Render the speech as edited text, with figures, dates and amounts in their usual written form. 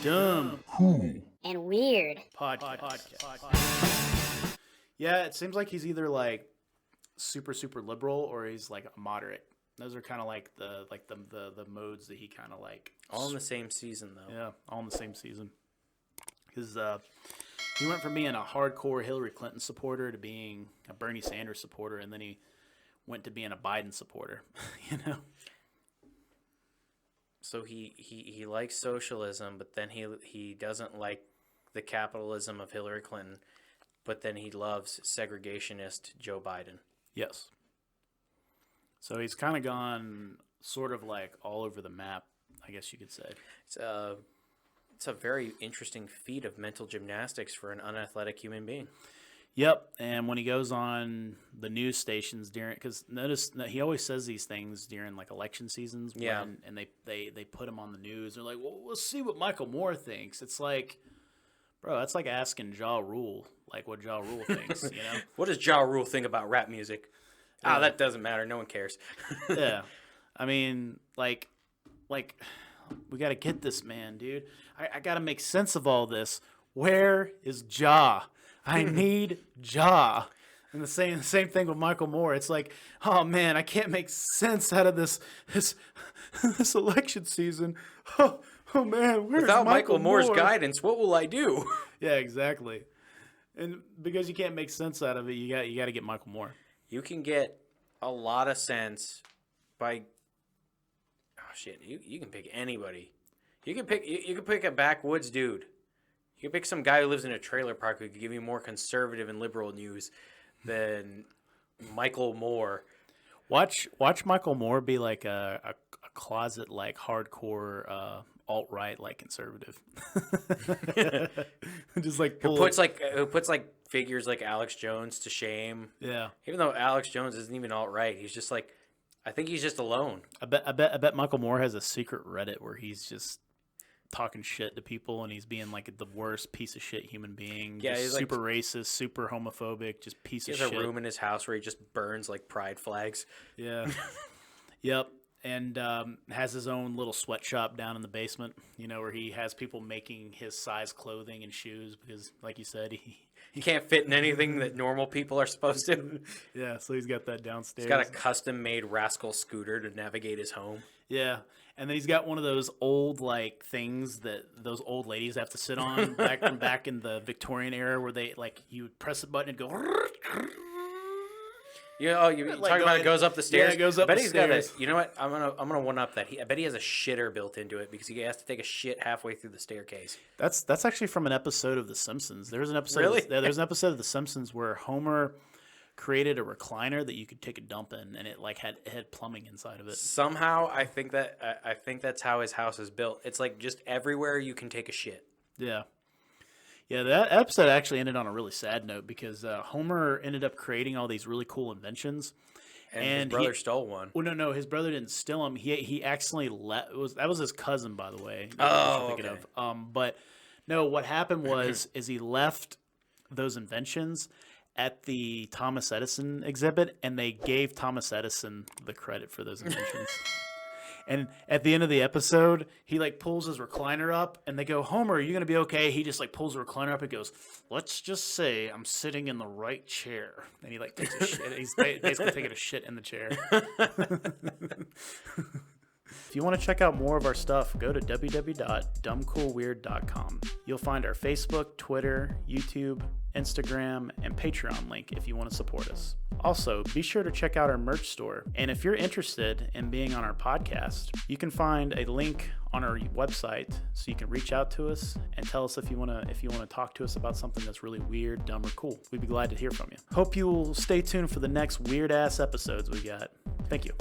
Dumb, Cool. and weird. podcast. Yeah, it seems like he's either like super liberal or he's like a moderate. Those are kind of like the modes that he kind of like. All in the same season, though. Yeah, all in the same season. Because he went from being a hardcore Hillary Clinton supporter to being a Bernie Sanders supporter, and then he went to being a Biden supporter. So he likes socialism, but then he doesn't like the capitalism of Hillary Clinton, but then he loves segregationist Joe Biden. Yes. So he's kind of gone sort of like all over the map, I guess you could say. It's a very interesting feat of mental gymnastics for an unathletic human being. Yep, and when he goes on the news stations during, because notice that he always says these things during like election seasons. Yeah. And they put him on the news. They're like, well, we'll see what Michael Moore thinks. It's like, bro, that's like asking Ja Rule, like what Ja Rule thinks, you know? What does Ja Rule think about rap music? Yeah. That doesn't matter. No one cares. Yeah, I mean, like we got to get this man, dude. I got to make sense of all this. Where is Ja? I need Ja. And the same thing with Michael Moore. It's like, oh man, I can't make sense out of this election season. Oh man, where's Without Michael Moore's Moore? guidance, what will I do? Yeah, exactly. And because you can't make sense out of it, you got to get Michael Moore. You can get a lot of sense by you can pick anybody. You can pick a backwoods dude. You can pick some guy who lives in a trailer park who could give you more conservative and liberal news than Michael Moore. Watch Michael Moore be like a closet like hardcore alt-right like conservative. Just like Who puts like figures like Alex Jones to shame. Yeah. Even though Alex Jones isn't even alt-right, he's just like, I think he's just alone. I bet Michael Moore has a secret Reddit where he's just talking shit to people and he's being like the worst piece of shit human being. Yeah, he's super racist, super homophobic, just piece of shit. He has a room in his house where he just burns like pride flags. Yeah. Yep. And has his own little sweatshop down in the basement, where he has people making his size clothing and shoes because, like you said, he can't fit in anything that normal people are supposed to. Yeah, so he's got that downstairs. He's got a custom-made rascal scooter to navigate his home. Yeah, and then he's got one of those old like things that those old ladies have to sit on back in the Victorian era, where they like you would press a button and go. Yeah, you're talking about it goes up the stairs. Yeah, it goes up the stairs. Got a, you know what? I'm gonna one up that. I bet he has a shitter built into it because he has to take a shit halfway through the staircase. That's actually from an episode of The Simpsons. There's an episode. Really? There's an episode of The Simpsons where Homer created a recliner that you could take a dump in, and it like had plumbing inside of it. Somehow, I think that's how his house is built. It's like just everywhere you can take a shit. Yeah. Yeah, that episode actually ended on a really sad note because Homer ended up creating all these really cool inventions. And his brother stole one. Well, no, his brother didn't steal them. He accidentally that was his cousin, by the way. Oh, okay. But no, what happened is he left those inventions at the Thomas Edison exhibit, and they gave Thomas Edison the credit for those inventions. And at the end of the episode, he like pulls his recliner up, and they go, "Homer, are you gonna be okay?" He just like pulls the recliner up and goes, "Let's just say I'm sitting in the right chair." And he like takes a shit. He's basically taking a shit in the chair. If you want to check out more of our stuff, go to www.dumbcoolweird.com. You'll find our Facebook, Twitter, YouTube, Instagram, and Patreon link if you want to support us. Also, be sure to check out our merch store. And if you're interested in being on our podcast, you can find a link on our website so you can reach out to us and tell us if you want to talk to us about something that's really weird, dumb, or cool. We'd be glad to hear from you. Hope you will stay tuned for the next weird ass episodes we got. Thank you.